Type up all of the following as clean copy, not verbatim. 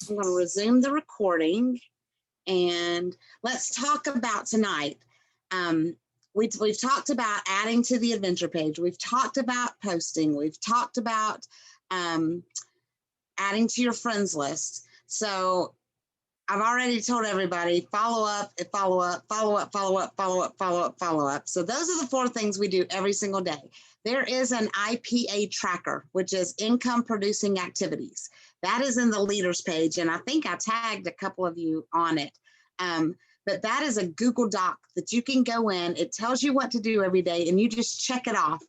I'm going to resume the recording, and let's talk about tonight. We've talked about adding to the adventure page. We've talked about posting. We've talked about adding to your friends list. So I've already told everybody, follow up, follow up, follow up, follow up, follow up, follow up, follow up. So those are the 4 things we do every single day. There is an IPA tracker, which is income producing activities. That is in the leaders page, and I think I tagged a couple of you on it. But that is a Google Doc that you can go in. It tells you what to do every day, and you just check it off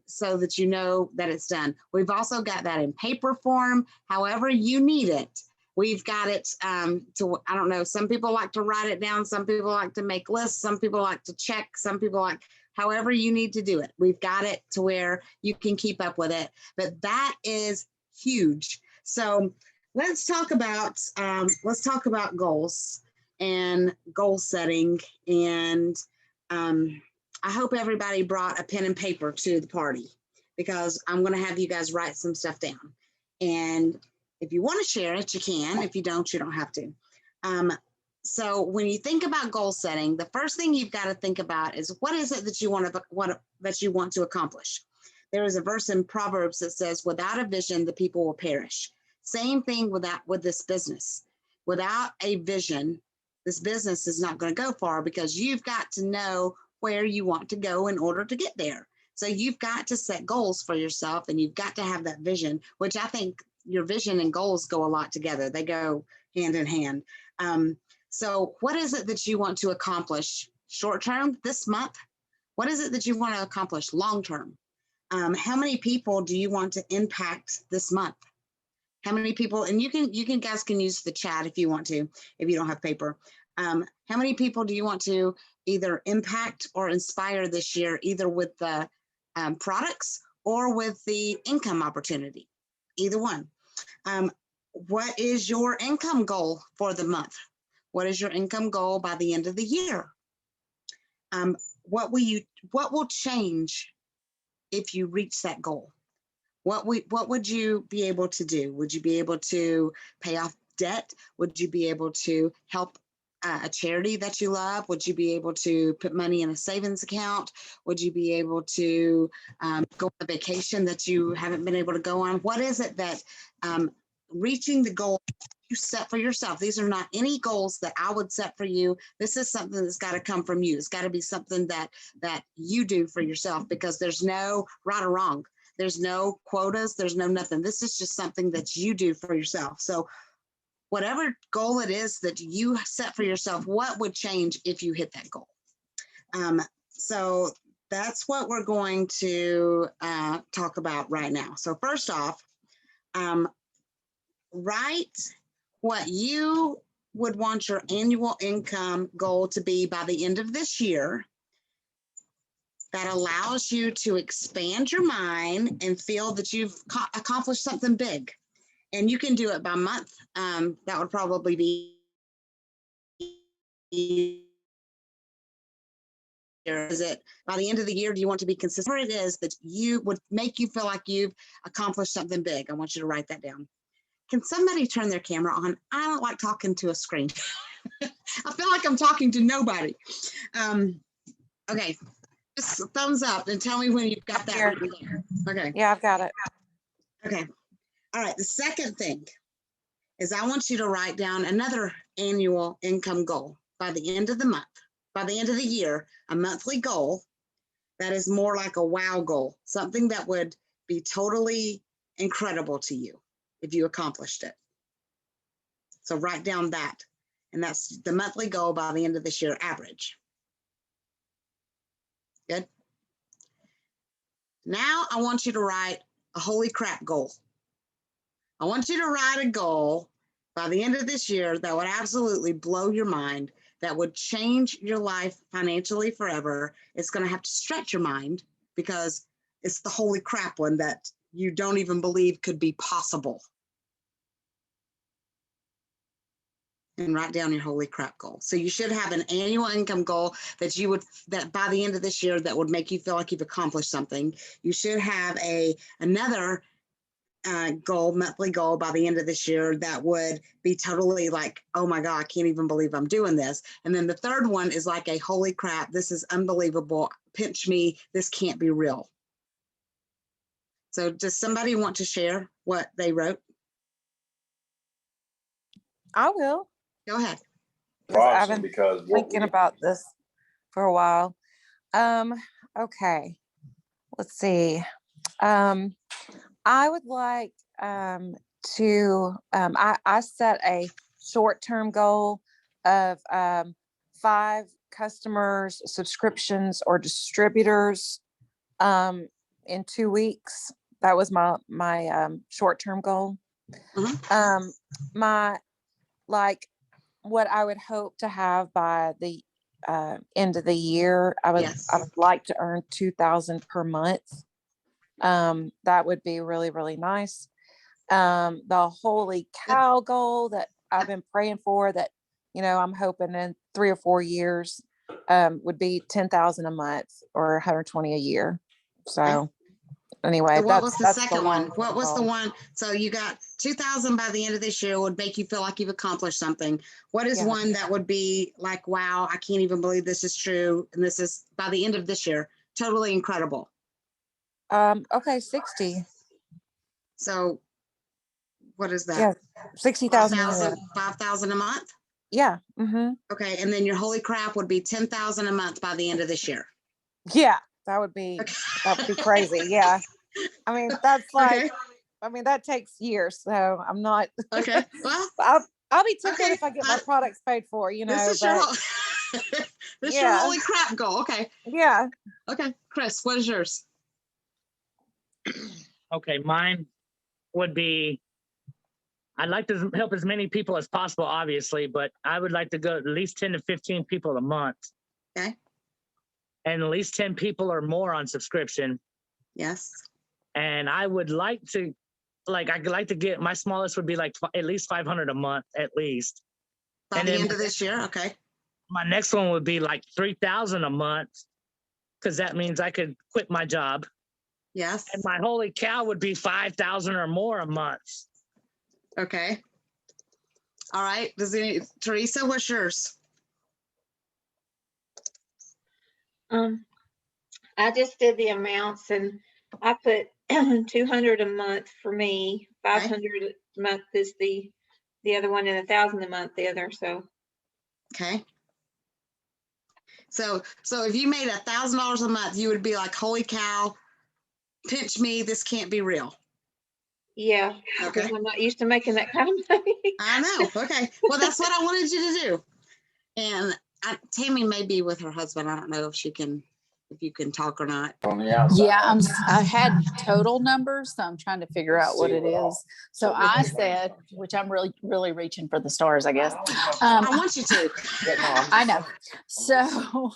so that you know that it's done. We've also got that in paper form, however you need it. We've got it I don't know, some people like to write it down, some people like to make lists, some people like to check, some people like, however you need to do it. We've got it to where you can keep up with it, but that is huge. So let's talk about goals and goal setting. And I hope everybody brought a pen and paper to the party, because I'm going to have you guys write some stuff down. And if you want to share it, you can. If you don't, you don't have to. So when you think about goal setting, the first thing you've got to think about is, what is it that you want to accomplish? There is a verse in Proverbs that says, without a vision, the people will perish. Same thing with this business. Without a vision, this business is not going to go far, because you've got to know where you want to go in order to get there. So you've got to set goals for yourself, and you've got to have that vision, which I think your vision and goals go a lot together. They go hand in hand. So what is it that you want to accomplish short term this month? What is it that you want to accomplish long term? How many people do you want to impact this month? How many people, and you guys can use the chat if you want to, if you don't have paper. How many people do you want to either impact or inspire this year, either with the products or with the income opportunity? Either one. What is your income goal for the month? What is your income goal by the end of the year? What will change if you reach that goal? What would you be able to do? Would you be able to pay off debt? Would you be able to help a charity that you love? Would you be able to put money in a savings account? Would you be able to go on a vacation that you haven't been able to go on? What is it that reaching the goal you set for yourself? These are not any goals that I would set for you. This is something that's got to come from you. It's got to be something that you do for yourself, because there's no right or wrong. There's no quotas. There's no nothing. This is just something that you do for yourself. So whatever goal it is that you set for yourself, what would change if you hit that goal? So that's what we're going to talk about right now. So first off, write what you would want your annual income goal to be by the end of this year. That allows you to expand your mind and feel that you've accomplished something big. And you can do it by month. That would probably be is it by the end of the year, do you want to be consistent? Whatever it is that you would make you feel like you've accomplished something big, I want you to write that down. Can somebody turn their camera on? I don't like talking to a screen. I feel like I'm talking to nobody. Okay, just a thumbs up and tell me when you've got that written down. Okay. Yeah, I've got it. Okay. All right. The second thing is, I want you to write down another annual income goal by the end of the month, by the end of the year, a monthly goal that is more like a wow goal, something that would be totally incredible to you if you accomplished it. So write down that, and that's the monthly goal by the end of this year, average. Good. Now I want you to write a holy crap goal. I want you to write a goal by the end of this year that would absolutely blow your mind, that would change your life financially forever. It's going to have to stretch your mind, because it's the holy crap one that you don't even believe could be possible. And write down your holy crap goal. So you should have an annual income goal that by the end of this year, that would make you feel like you've accomplished something. You should have another monthly goal by the end of this year that would be totally like, oh my God, I can't even believe I'm doing this. And then the third one is like a holy crap, this is unbelievable. Pinch me, this can't be real. So does somebody want to share what they wrote? I will. Go ahead. I've been thinking about this for a while. Okay, let's see. I would like to, I set a short-term goal of 5 customers, subscriptions, or distributors in 2 weeks. That was my short-term goal. My, like, what I would hope to have by the end of the year, I would like to earn $2,000 per month. That would be really, really nice. The holy cow goal that I've been praying for, that, you know, I'm hoping in 3 or 4 years, would be $10,000 a month or 120 a year. So anyway, so what was the that's second one? What was the one? So you got 2,000 by the end of this year would make you feel like you've accomplished something. What is one that would be like, wow, I can't even believe this is true. And this is by the end of this year, totally incredible. Okay, 60. So what is that? Yeah, 60,000. 5,000 a month? Yeah. Mm-hmm. Okay, and then your holy crap would be 10,000 a month by the end of this year. Yeah, that would be crazy. Yeah. I mean, that's like, I mean, that takes years. So I'm not. Okay. Well, I'll be tickled if I get my products paid for, you know. This is your holy crap goal. Okay. Yeah. Okay. Chris, what is yours? Okay, mine would be, I'd like to help as many people as possible, obviously, but I would like to go at least 10 to 15 people a month. Okay. And at least 10 people or more on subscription. Yes. And I would like to, I'd like to get, my smallest would be like at least 500 a month, at least. By the end of this year, okay. My next one would be like 3,000 a month, because that means I could quit my job. Yes. And my holy cow would be 5,000 or more a month. Okay. All right. Teresa, what's yours? I just did the amounts and I put 200 a month for me, 500 a month is the other one, and 1,000 a month the other. So okay. So if you made $1,000 a month, you would be like, holy cow, pinch me, this can't be real. Yeah. Okay. I'm not used to making that kind of money. I know. Okay. Well, that's what I wanted you to do. And Tammy may be with her husband. I don't know if you can talk or not. Yeah, I had total numbers, so I'm trying to figure out what it is. So I said, which I'm really, really reaching for the stars, I guess. I want you to. I know. So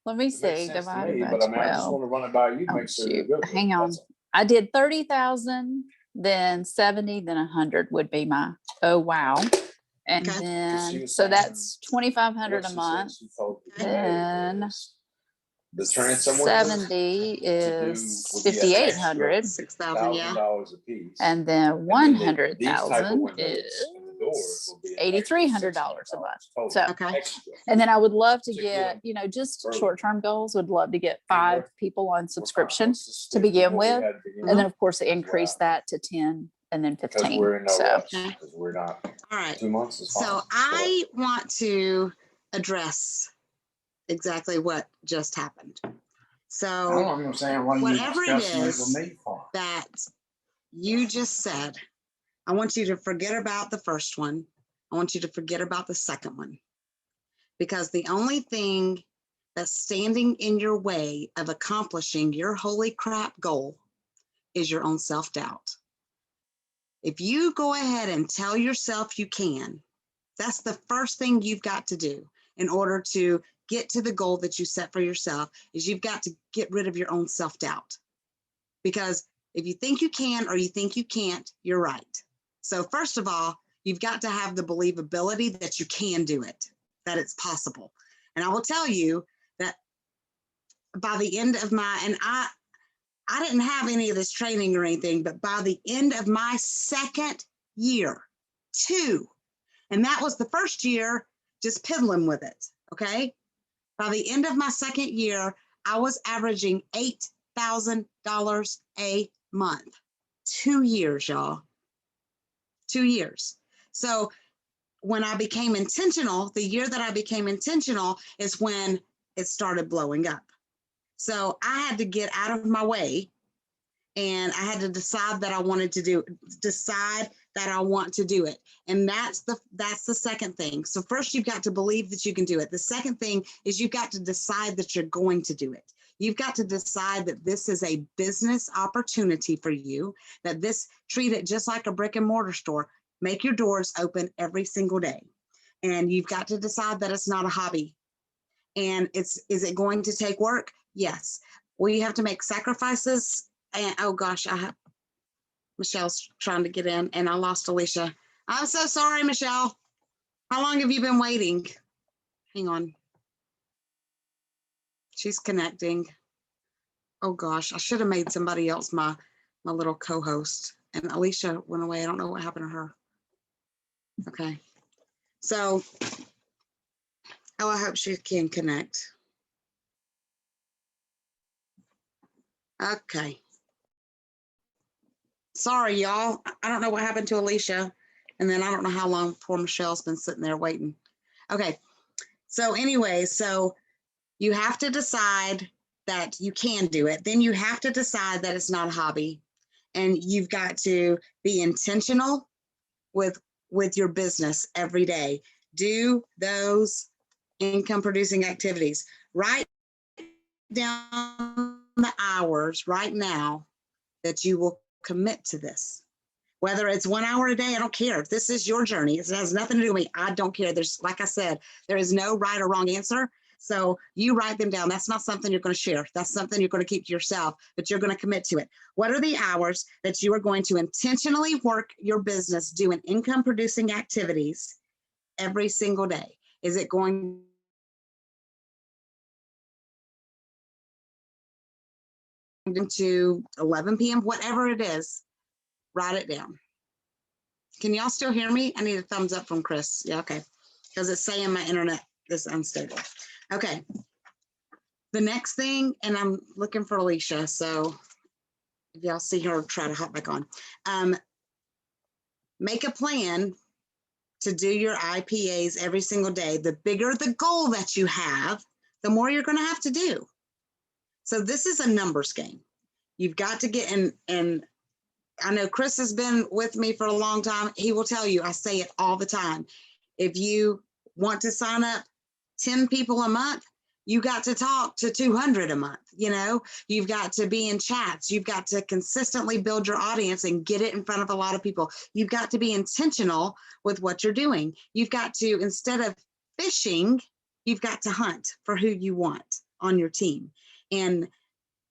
let me see. Divided by 12. I just want to run it by you. Oh, shoot. Hang on. I did 30,000, then 70, then 100 would be my, oh, wow. And then, so that's 2,500 a month. Then the trend somewhere 70 is 5,800. 6,000, yeah. $1,000 a piece. And then 100,000 is $8,300 a month. So, and then I would love to get, you know, just short-term goals, would love to get 5 people on subscription to begin with. And then of course increase that to 10 and then 15. So we're not. All right. 2 months is fine. So I want to address exactly what just happened. So whatever it is that you just said, I want you to forget about the first one. I want you to forget about the second one, because the only thing that's standing in your way of accomplishing your holy crap goal is your own self-doubt. If you go ahead and tell yourself you can, that's the first thing you've got to do in order to get to the goal that you set for yourself, is you've got to get rid of your own self-doubt. Because if you think you can or you think you can't, you're right. So first of all, you've got to have the believability that you can do it, that it's possible. And I will tell you that by the end of my, and I didn't have any of this training or anything, but by the end of my second year, 2, and that was the first year just piddling with it, okay? By the end of my second year, I was averaging $8,000 a month. 2 years, y'all. 2 years. So when I became intentional, the year that I became intentional is when it started blowing up. So I had to get out of my way, and I had to decide that I wanted to decide that I want to do it. And that's the second thing. So first you've got to believe that you can do it. The second thing is you've got to decide that you're going to do it. You've got to decide that this is a business opportunity for you, that treat it just like a brick and mortar store. Make your doors open every single day. And you've got to decide that it's not a hobby. And is it going to take work? Yes. We have to make sacrifices. And oh gosh, Michelle's trying to get in and I lost Alicia. I'm so sorry, Michelle. How long have you been waiting? Hang on. She's connecting. Oh gosh, I should have made somebody else my little co-host. And Alicia went away. I don't know what happened to her. Okay. So, I hope she can connect. Okay. Sorry, y'all. I don't know what happened to Alicia. And then I don't know how long poor Michelle's been sitting there waiting. Okay. So anyway, so you have to decide that you can do it. Then you have to decide that it's not a hobby. And you've got to be intentional with your business every day. Do those income producing activities. Write down the hours right now that you will commit to this. Whether it's 1 hour a day, I don't care. If this is your journey, it has nothing to do with me. I don't care. There's, like I said, there is no right or wrong answer. So you write them down. That's not something you're going to share. That's something you're going to keep to yourself, but you're going to commit to it. What are the hours that you are going to intentionally work your business doing income producing activities every single day? Is it going to 11 p.m., whatever it is, write it down. Can y'all still hear me? I need a thumbs up from Chris. Yeah, okay. Because it's saying my internet is unstable. Okay. The next thing, and I'm looking for Alicia, so if y'all see her, try to hop back on. Make a plan to do your IPAs every single day. The bigger the goal that you have, the more you're going to have to do. So this is a numbers game. You've got to get in, and I know Chris has been with me for a long time. He will tell you, I say it all the time. If you want to sign up 10 people a month, you got to talk to 200 a month. You know, you've got to be in chats. You've got to consistently build your audience and get it in front of a lot of people. You've got to be intentional with what you're doing. You've got to, instead of fishing, you've got to hunt for who you want on your team. And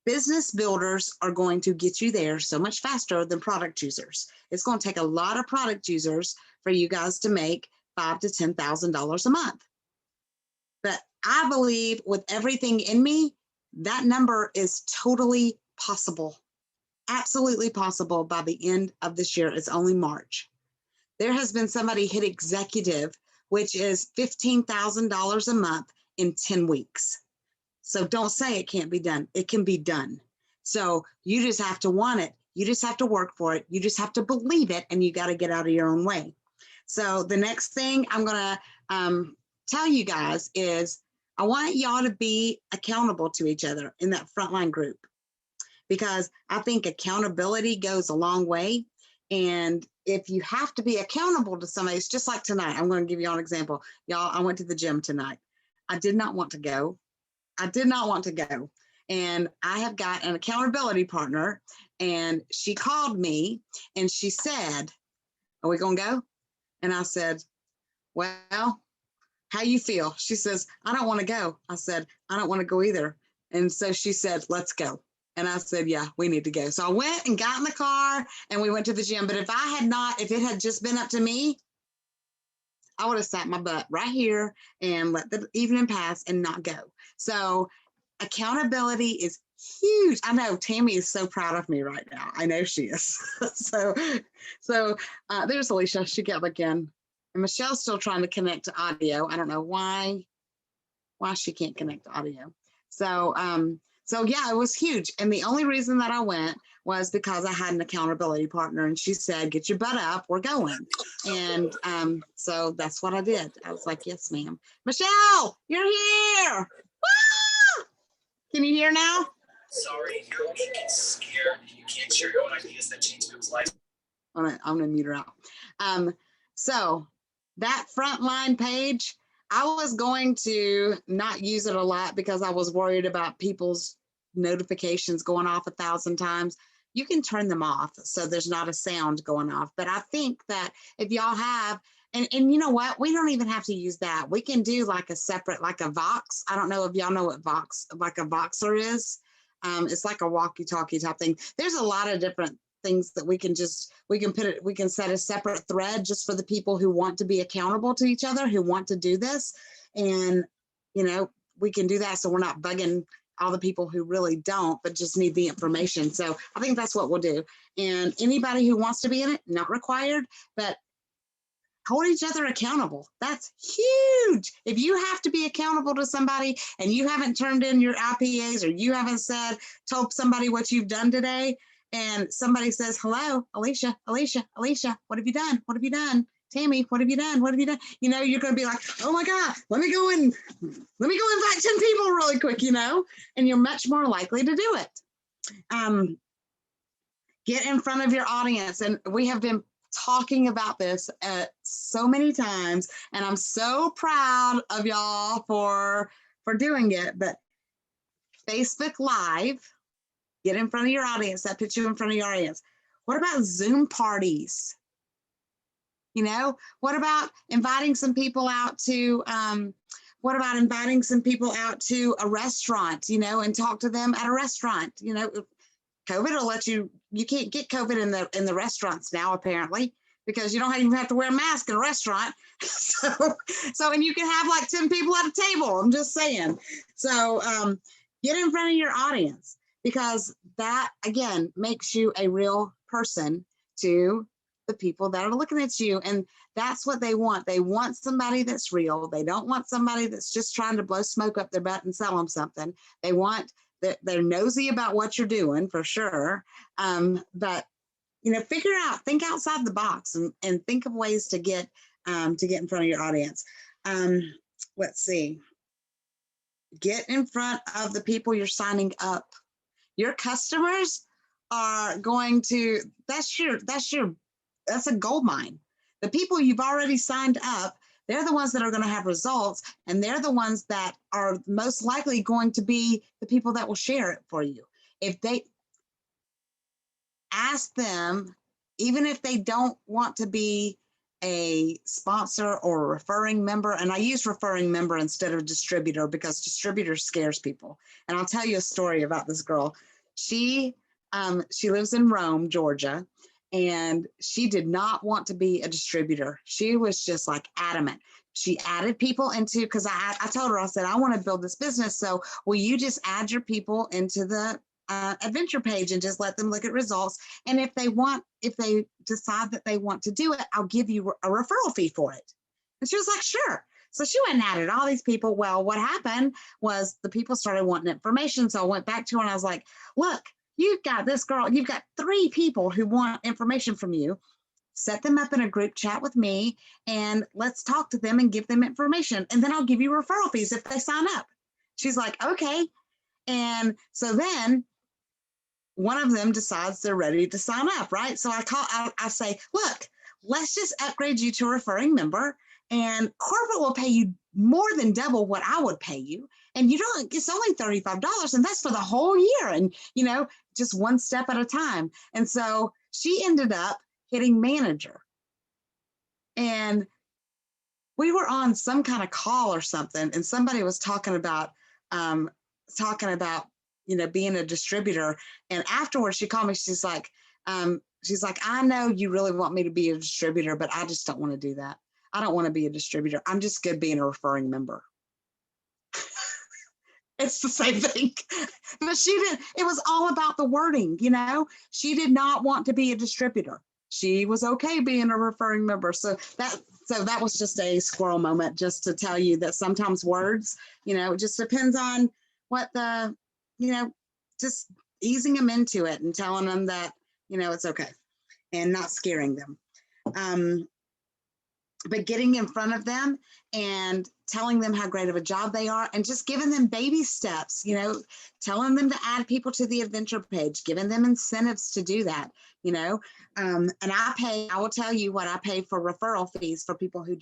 business builders are going to get you there so much faster than product users. It's going to take a lot of product users for you guys to make $5,000 to $10,000 a month. But I believe with everything in me, that number is totally possible. Absolutely possible by the end of this year. It's only March. There has been somebody hit executive, which is $15,000 a month in 10 weeks. So don't say it can't be done. It can be done. So you just have to want it. You just have to work for it. You just have to believe it, and you got to get out of your own way. So the next thing I'm going to tell you guys is I want y'all to be accountable to each other in that frontline group, because I think accountability goes a long way. And if you have to be accountable to somebody, it's just like tonight. I'm going to give you an example. Y'all, I went to the gym tonight. I did not want to go. I did not want to go. And I have got an accountability partner, and she called me and she said, "Are we going to go?" And I said, "Well, how you feel?" She says, "I don't want to go." I said, "I don't want to go either." And so she said, "Let's go." And I said, "Yeah, we need to go." So I went and got in the car and we went to the gym. But if it had just been up to me, I would have sat my butt right here and let the evening pass and not go. So accountability is huge. I know Tammy is so proud of me right now. I know she is. so there's Alicia. She got back in. And Michelle's still trying to connect to audio. I don't know why she can't connect to audio. So yeah, it was huge. And the only reason that I went was because I had an accountability partner, and she said, get your butt up, we're going. And so that's what I did. I was like, yes, ma'am. Michelle, you're here. Woo! Can you hear now? Sorry, your week is scared. You can't share your own ideas that change people's lives. I'm gonna mute her out. So that frontline page, I was going to not use it a lot because I was worried about people's notifications going off 1,000 times. You can turn them off so there's not a sound going off. But I think that if y'all have, and you know what, we don't even have to use that. We can do like a separate, like a Vox. I don't know if y'all know what Vox, like a Voxer is. It's like a walkie-talkie type thing. There's a lot of different things that we can set a separate thread just for the people who want to be accountable to each other, who want to do this. And, you know, we can do that so we're not bugging all the people who really don't, but just need the information. So I think that's what we'll do. And anybody who wants to be in it, not required, but hold each other accountable. That's huge. If you have to be accountable to somebody and you haven't turned in your IPAs, or you haven't told somebody what you've done today, and somebody says, hello, Alicia, what have you done? What have you done? Tammy, what have you done? What have you done? You know, you're going to be like, oh my God, let me go invite 10 people really quick, you know, and you're much more likely to do it. Get in front of your audience. And we have been talking about this so many times, and I'm so proud of y'all for doing it. But Facebook Live, get in front of your audience. That puts you in front of your audience. What about Zoom parties? You know, what about inviting some people out to a restaurant, you know, and talk to them at a restaurant? You know, COVID will let you can't get COVID in the restaurants now, apparently, because you don't even have to wear a mask in a restaurant. So, and you can have like 10 people at a table. I'm just saying. So get in front of your audience, because that, again, makes you a real person to the people that are looking at you. And that's what they want. They want somebody that's real. They don't want somebody that's just trying to blow smoke up their butt and sell them something. They want that they're nosy about what you're doing, for sure. But, you know, think outside the box and think of ways to get in front of your audience. Let's see. Get in front of the people you're signing up. Your customers are going to, that's a gold mine. The people you've already signed up, they're the ones that are going to have results, and they're the ones that are most likely going to be the people that will share it for you. If they ask them, even if they don't want to be a sponsor or a referring member, and I use referring member instead of distributor because distributor scares people. And I'll tell you a story about this girl. She lives in Rome, Georgia, and she did not want to be a distributor. She was just like adamant. She added people into, because I told her, I said, I want to build this business. So will you just add your people into the adventure page and just let them look at results? And if they decide that they want to do it, I'll give you a referral fee for it. And she was like, sure. So she went and added all these people. Well, what happened was the people started wanting information. So I went back to her and I was like, look, you've got this girl, you've got 3 people who want information from you. Set them up in a group chat with me and let's talk to them and give them information. And then I'll give you referral fees if they sign up. She's like, okay. And so then one of them decides they're ready to sign up, right? So I say, look, let's just upgrade you to a referring member, and corporate will pay you more than double what I would pay you. And it's only $35, and that's for the whole year. And, you know, just one step at a time. And so she ended up hitting manager. And we were on some kind of call or something, and somebody was talking about, you know, being a distributor. And afterwards she called me, she's like, I know you really want me to be a distributor, but I just don't want to do that. I don't want to be a distributor. I'm just good being a referring member. It's the same thing. But it was all about the wording, you know? She did not want to be a distributor. She was okay being a referring member. So that was just a squirrel moment, just to tell you that sometimes words, you know, it just depends on what just easing them into it and telling them that, you know, it's okay and not scaring them. But getting in front of them and telling them how great of a job they are and just giving them baby steps, you know, telling them to add people to the adventure page, giving them incentives to do that, you know. And I will tell you what I pay for referral fees for people who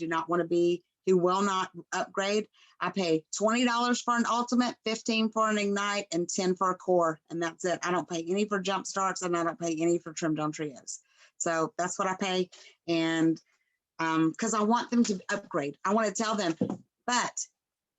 who will not upgrade. I pay $20 for an ultimate, $15 for an ignite, and $10 for a core. And that's it. I don't pay any for jump starts, and I don't pay any for trimmed on trios. So that's what I pay. And because I want them to upgrade. I want to tell them, but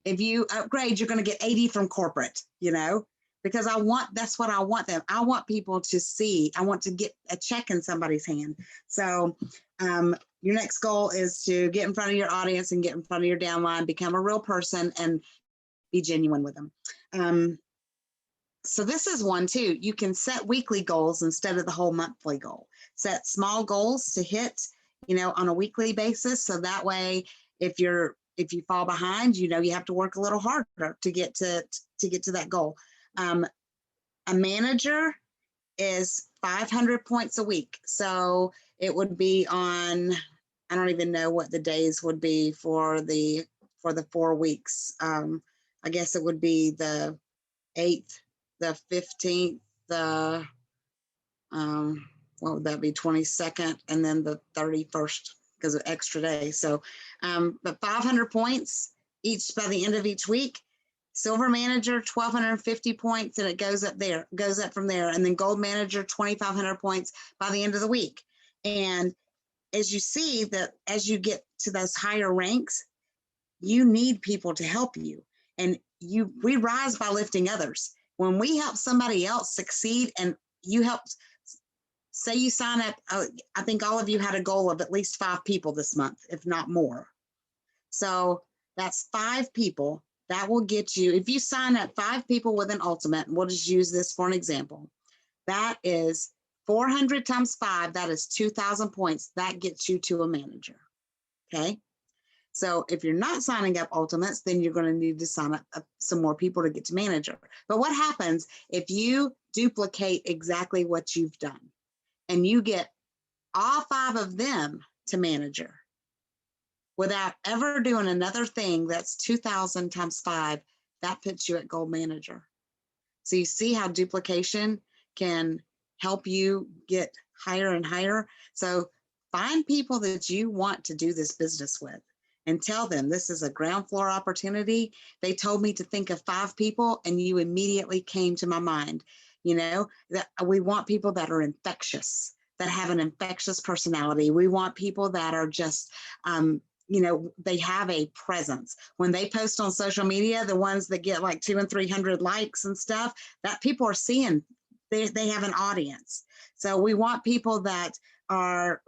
if you upgrade, you're going to get 80 from corporate, you know, because that's what I want them. I want people to see, I want to get a check in somebody's hand. So your next goal is to get in front of your audience and get in front of your downline, become a real person and be genuine with them. So this is one too. You can set weekly goals instead of the whole monthly goal. Set small goals to hit, you know, on a weekly basis. So that way, if you fall behind, you know, you have to work a little harder to get to that goal. A manager is 500 points a week. So it would be on, I don't even know what the days would be for the 4 weeks. I guess it would be the 8th, the 15th, the what would that be, 22nd, and then the 31st because of extra day. So, but 500 points each by the end of each week. Silver manager, 1,250 points, and it goes up from there. And then gold manager, 2,500 points by the end of the week. And as you see that as you get to those higher ranks, you need people to help you. And we rise by lifting others. When we help somebody else succeed and you help, say you sign up, I think all of you had a goal of at least 5 people this month, if not more. So that's 5 people. That will get you, if you sign up 5 people with an ultimate, and we'll just use this for an example, that is 400 times 5, that is 2,000 points. That gets you to a manager, okay? So if you're not signing up ultimates, then you're going to need to sign up some more people to get to manager. But what happens if you duplicate exactly what you've done and you get all 5 of them to manager without ever doing another thing? That's 2,000 times 5. That puts you at gold manager. So you see how duplication can help you get higher and higher. So find people that you want to do this business with and tell them this is a ground floor opportunity. They told me to think of 5 people and you immediately came to my mind. You know, that we want people that are infectious, that have an infectious personality. We want people that are just, you know, they have a presence. When they post on social media, the ones that get like 200 and 300 likes and stuff, that people are seeing, they have an audience. So we want people that are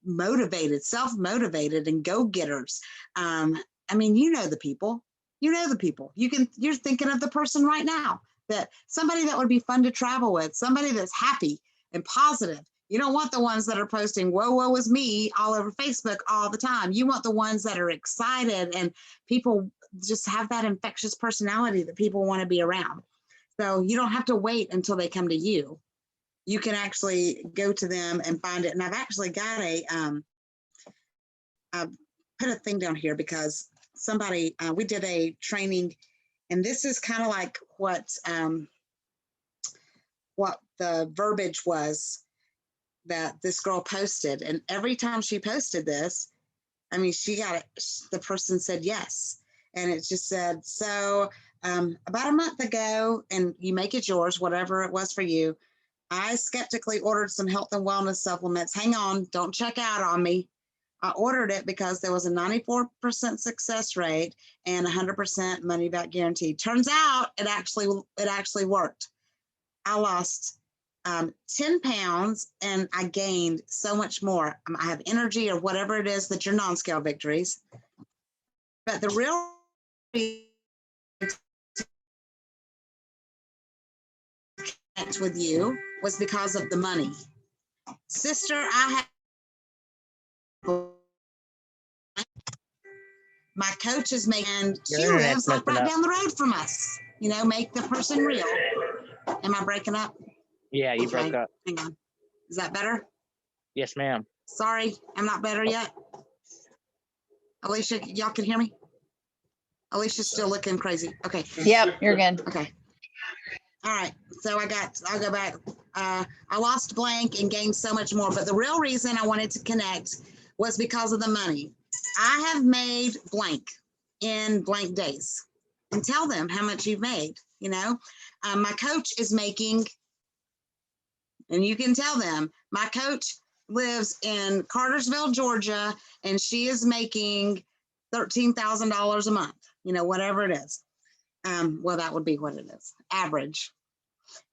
motivated, self-motivated and go-getters. I mean, you know the people. You're thinking of the person right now, that somebody that would be fun to travel with, somebody that's happy and positive. You don't want the ones that are posting woe is me all over Facebook all the time. You want the ones that are excited and people just have that infectious personality that people want to be around. So you don't have to wait until they come to you. You can actually go to them and find it. And I've actually got I've put a thing down here because somebody, we did a training, and this is kind of like what the verbiage was that this girl posted. And every time she posted this, I mean, she got it, the person said yes. And it just said, so about a month ago, and you make it yours, whatever it was for you, I skeptically ordered some health and wellness supplements. Hang on, don't check out on me. I ordered it because there was a 94% success rate and 100% money back guarantee. Turns out it actually worked. I lost 10 pounds and I gained so much more. I have energy or whatever it is that your non-scale victories. But the real connect with you was because of the money. Sister, I have my coach is making, she Your internet's lives like messing right up. down the road from us, you know, make the person real. Am I breaking up? Yeah, you broke Okay, up. hang on. Is that better? Yes, ma'am. Sorry, I'm not better yet. Alicia, y'all can hear me? Alicia's still looking crazy. Okay, Yep, you're good. okay. All right, so I'll go back. I lost blank and gained so much more, but the real reason I wanted to connect was because of the money. I have made blank in blank days, and tell them how much you've made, you know. My coach is making, and you can tell them, my coach lives in Cartersville, Georgia, and she is making $13,000 a month, you know, whatever it is. Well, that would be what it is, average.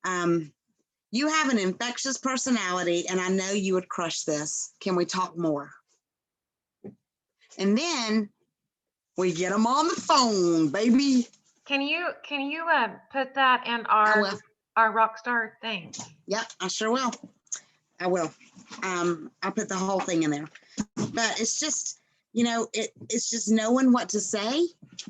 You have an infectious personality, and I know you would crush this. Can we talk more? And then we get them on the phone, baby. Can you put that in I will. our Rockstar thing? Yep, I sure will. I will. I'll put the whole thing in there. But it's just, you know, it's just knowing what to say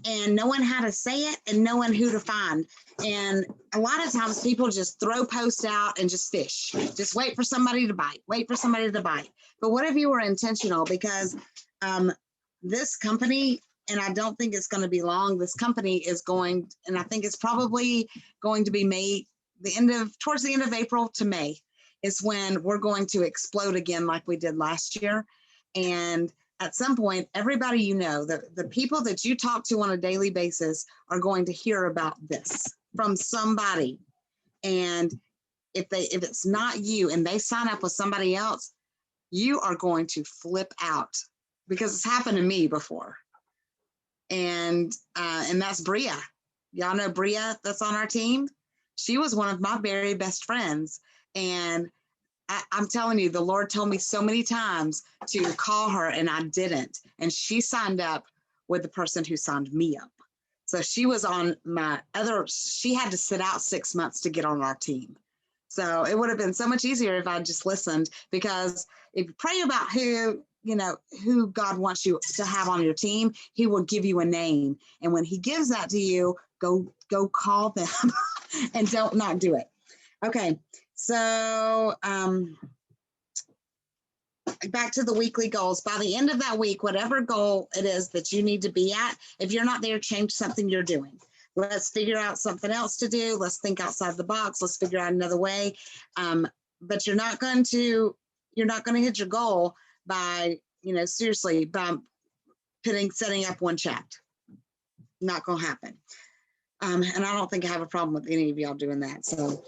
and knowing how to say it and knowing who to find. And a lot of times people just throw posts out and just fish. Just wait for somebody to bite. Wait for somebody to bite. But what if you were intentional? Because this company, and I don't think it's going to be long, this company is going, and I think it's probably going to be May, towards the end of April to May is when we're going to explode again like we did last year. And at some point, everybody, you know, the people that you talk to on a daily basis are going to hear about this from somebody. And if it's not you and they sign up with somebody else, you are going to flip out, because it's happened to me before. And that's Bria. Y'all know Bria that's on our team? She was one of my very best friends. And I'm telling you, the Lord told me so many times to call her and I didn't. And she signed up with the person who signed me up. So she was on she had to sit out 6 months to get on our team. So it would have been so much easier if I just listened, because if you pray about who God wants you to have on your team, he will give you a name. And when he gives that to you, go call them and don't not do it. Okay. So back to the weekly goals. By the end of that week, whatever goal it is that you need to be at, if you're not there, change something you're doing. Let's figure out something else to do. Let's think outside the box. Let's figure out another way. But you're not going to hit your goal by, seriously, by setting up one chat. Not going to happen. And I don't think I have a problem with any of y'all doing that. So,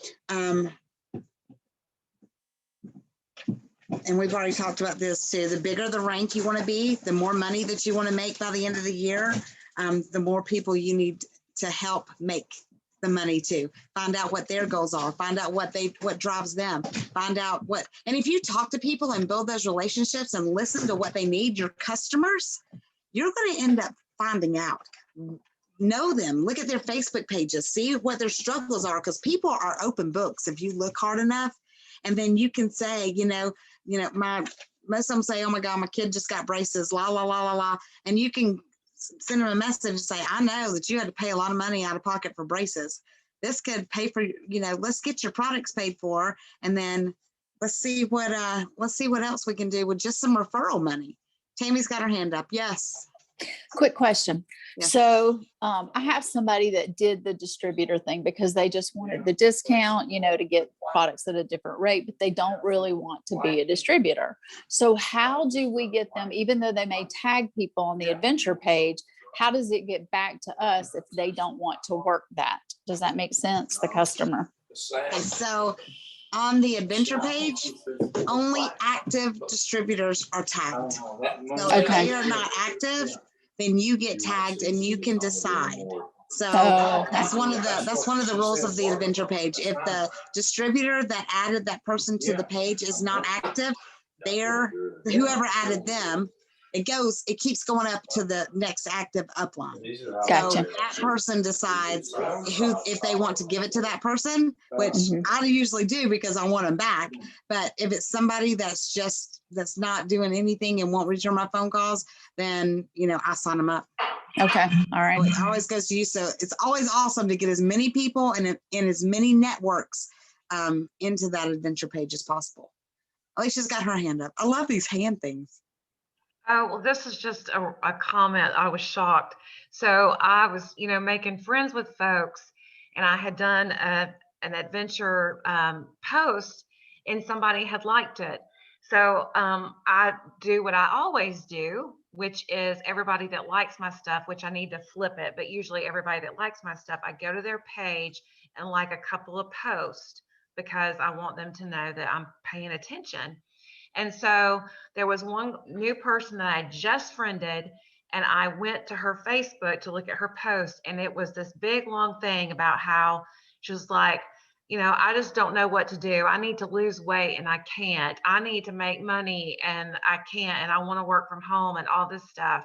and we've already talked about this too. The bigger the rank you want to be, the more money that you want to make by the end of the year, the more people you need to help make the money too. Find out what their goals are. Find out what drives them. Find out and if you talk to people and build those relationships and listen to what they need, your customers, you're going to end up finding out. Know them, look at their Facebook pages, see what their struggles are, because people are open books if you look hard enough. And then you can say, most of them say, oh my God, my kid just got braces, la, la, la, la, la. And you can send them a message and say, I know that you had to pay a lot of money out of pocket for braces. This could pay for, let's get your products paid for. And then let's see what else we can do with just some referral money. Tammy's got her hand up. Yes. Quick question. Yeah. So I have somebody that did the distributor thing because they just wanted the discount, to get products at a different rate, but they don't really want to be a distributor. So how do we get them, even though they may tag people on the adventure page, how does it get back to us if they don't want to work that? Does that make sense, the customer? Okay, so on the adventure page, only active distributors are tagged. So if they are not active, then you get tagged and you can decide. So that's one of the rules of the adventure page. If the distributor that added that person to the page is not active, whoever added them it keeps going up to the next active upline. Gotcha. So that person decides if they want to give it to that person, which I usually do because I want them back. But if it's somebody that's not doing anything and won't return my phone calls, then, I sign them up. Okay. All right. So it always goes to you. So it's always awesome to get as many people and in as many networks into that adventure page as possible. Alicia's got her hand up. I love these hand things. Oh, well, this is just a comment. I was shocked. So I was, making friends with folks, and I had done an adventure post, and somebody had liked it. So I do what I always do, which is everybody that likes my stuff, which I need to flip it, but usually everybody that likes my stuff, I go to their page and like a couple of posts because I want them to know that I'm paying attention. And so there was one new person that I just friended, and I went to her Facebook to look at her post, and it was this big long thing about how she was like, I just don't know what to do. I need to lose weight and I can't. I need to make money and I can't, and I want to work from home and all this stuff.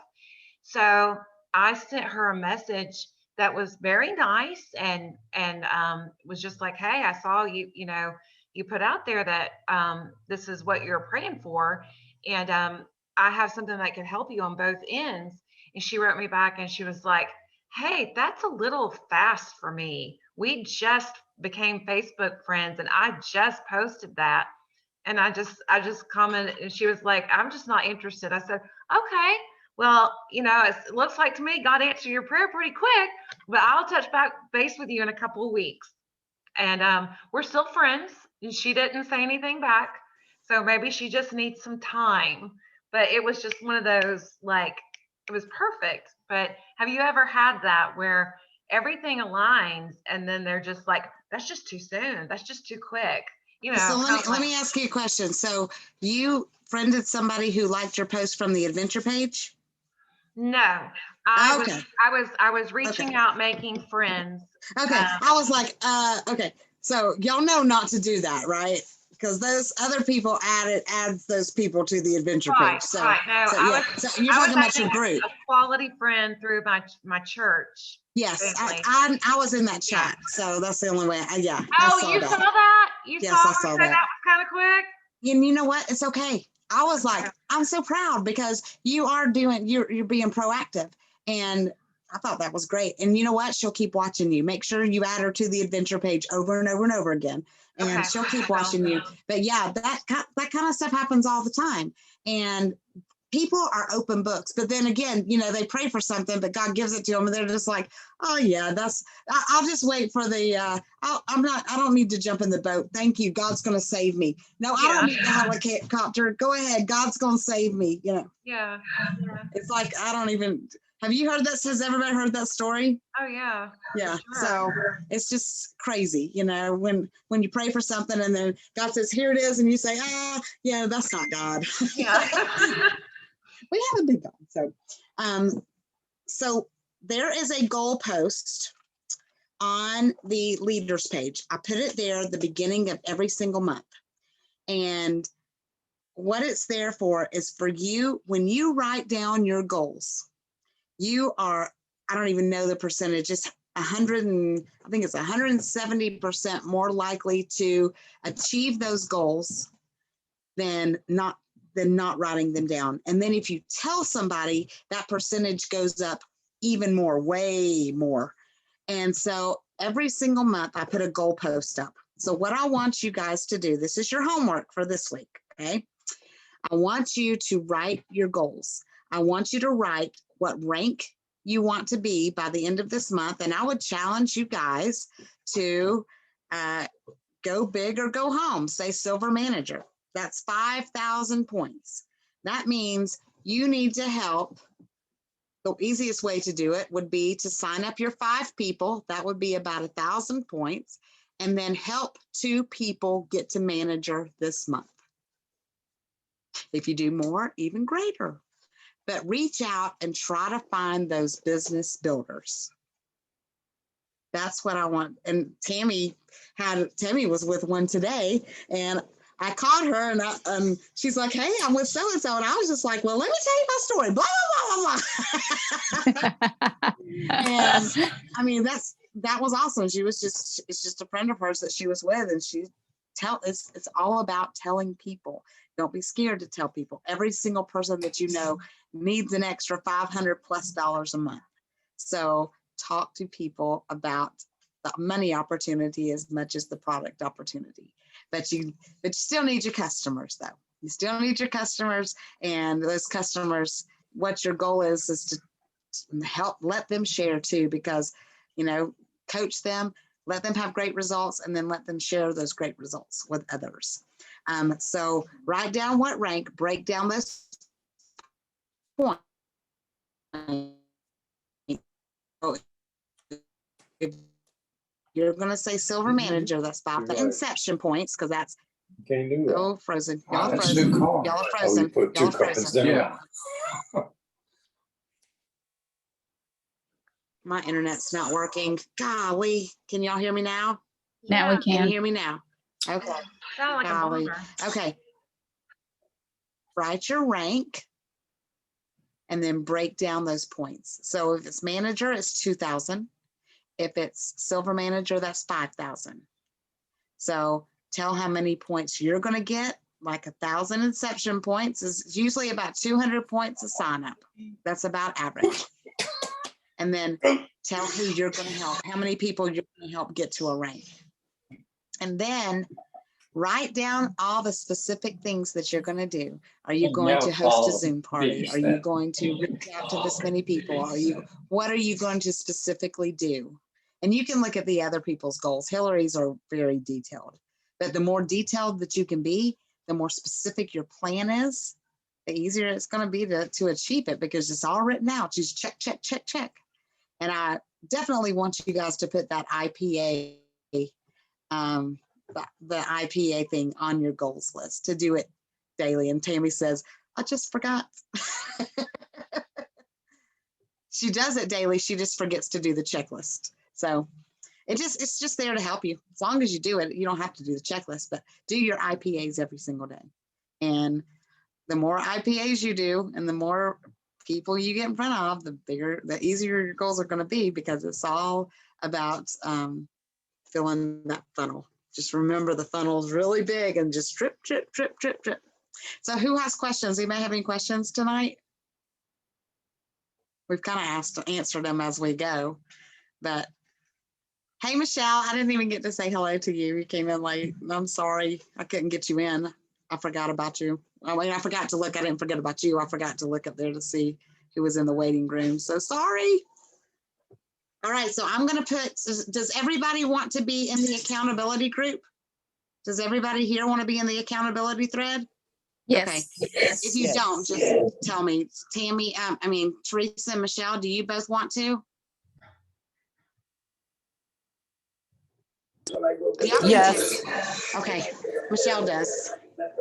So I sent her a message that was very nice and was just like, hey, I saw you, you put out there that this is what you're praying for. And I have something that can help you on both ends. And she wrote me back and she was like, hey, that's a little fast for me. We just became Facebook friends and I just posted that. And I just commented and she was like, I'm just not interested. I said, okay, well, it looks like to me, God answered your prayer pretty quick, but I'll touch base with you in a couple of weeks. And we're still friends. And she didn't say anything back. So maybe she just needs some time. But it was just one of those, it was perfect. But have you ever had that where everything aligns and then they're just like, that's just too soon. That's just too quick. So let me ask you a question. So you friended somebody who liked your post from the adventure page? No, I was reaching out, making friends. Okay. I was like, okay. So y'all know not to do that, right? Because those other people adds those people to the adventure page. So, right. No, so you're talking about your group. A quality friend through my church. Yes, I was in that chat, so that's the only way. Oh, you saw that? Yes, I saw that. That was kind of quick. And you know what? It's okay. I was like, I'm so proud because you're being proactive, and I thought that was great. And you know what? She'll keep watching you. Make sure you add her to the adventure page over and over and over again, and she'll keep watching you. But yeah, that kind of stuff happens all the time, and people are open books. But then again, they pray for something, but God gives it to them, and they're just like, oh yeah, I'll just wait for the. I don't need to jump in the boat. Thank you. God's going to save me. No, I don't need the helicopter. Go ahead. God's going to save me. Yeah. It's like, I don't even. Have you heard that? Has everybody heard that story? Oh yeah. Yeah. Sure. So it's just crazy, when you pray for something and then God says, here it is. And you say, yeah, that's not God. Yeah. We have a big God. So there is a goal post on the leaders page. I put it there at the beginning of every single month. And what it's there for is for you, when you write down your goals, you are, I don't even know the percentage, it's 170% more likely to achieve those goals than not writing them down. And then if you tell somebody, that percentage goes up even more, way more. And so every single month I put a goal post up. So what I want you guys to do, this is your homework for this week, okay? I want you to write your goals. I want you to write what rank you want to be by the end of this month. And I would challenge you guys to go big or go home, say silver manager. That's 5,000 points. That means you need to help. The easiest way to do it would be to sign up your 5 people. That would be about 1,000 points. And then help 2 people get to manager this month. If you do more, even greater. But reach out and try to find those business builders. That's what I want. And Tammy was with one today, and I caught her and she's like, hey, I'm with so-and-so. And I was just like, well, let me tell you my story, blah, blah, blah, blah, blah. And I mean, that was awesome. It's just a friend of hers that she was with, and it's all about telling people. Don't be scared to tell people. Every single person that you know needs an extra $500+ a month. So talk to people about the money opportunity as much as the product opportunity. But you still need your customers, though. You still need your customers, and those customers, what your goal is to help, let them share too, because, coach them, let them have great results, and then let them share those great results with others. So write down what rank, break down those points. If you're going to say silver manager, that's 5 inception points, because that's Can't do that. oh, frozen. Y'all That's frozen. new car. Y'all are Oh, frozen. you put Y'all two are coupons frozen. in. Yeah. My internet's not working. Golly, can y'all hear me now? Now we Yeah, Can you can. hear me now? Okay. sound like a Golly. bummer. Okay. Write your rank and then break down those points. So if it's manager, it's 2,000. If it's silver manager, that's 5,000. So tell how many points you're going to get. Like 1,000 inception points is usually about 200 points a sign up. That's about average. And then tell who you're going to help, how many people you're going to help get to a rank. And then write down all the specific things that you're going to do. Are you going to host a Zoom party? Are you going to reach out to this many people? What are you going to specifically do? And you can look at the other people's goals. Hillary's are very detailed, but the more detailed that you can be, the more specific your plan is, the easier it's going to be to achieve it, because it's all written out. Just check, check, check, check. And I definitely want you guys to put that IPA, the IPA thing on your goals list, to do it daily. And Tammy says, I just forgot. She does it daily. She just forgets to do the checklist. So it's just there to help you. As long as you do it, you don't have to do the checklist, but do your IPAs every single day. And the more IPAs you do and the more people you get in front of, the easier your goals are going to be, because it's all about filling that funnel. Just remember, the funnel is really big, and just drip, drip, drip, drip, drip. So who has questions? Anybody have any questions tonight? We've kind of answered them as we go, but hey, Michelle, I didn't even get to say hello to you. You came in late. I'm sorry. I couldn't get you in. I forgot about you. I mean, I forgot to look. I didn't forget about you. I forgot to look up there to see who was in the waiting room. So sorry. All right. So I'm going to put, does everybody want to be in the accountability group? Does everybody here want to be in the accountability thread? Yes. Okay. If you don't, just tell me. Tammy, Teresa and Michelle, do you both want to? Yes. Okay. Michelle does.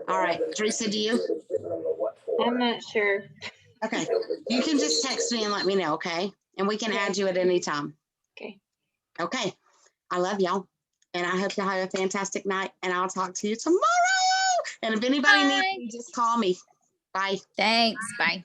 All right. Teresa, do you? I'm not sure. Okay. You can just text me and let me know, okay? And we can add you at any time. Okay. Okay. I love y'all. And I hope y'all have a fantastic night. And I'll talk to you tomorrow. And if anybody needs me, just call me. Bye. Thanks. Bye.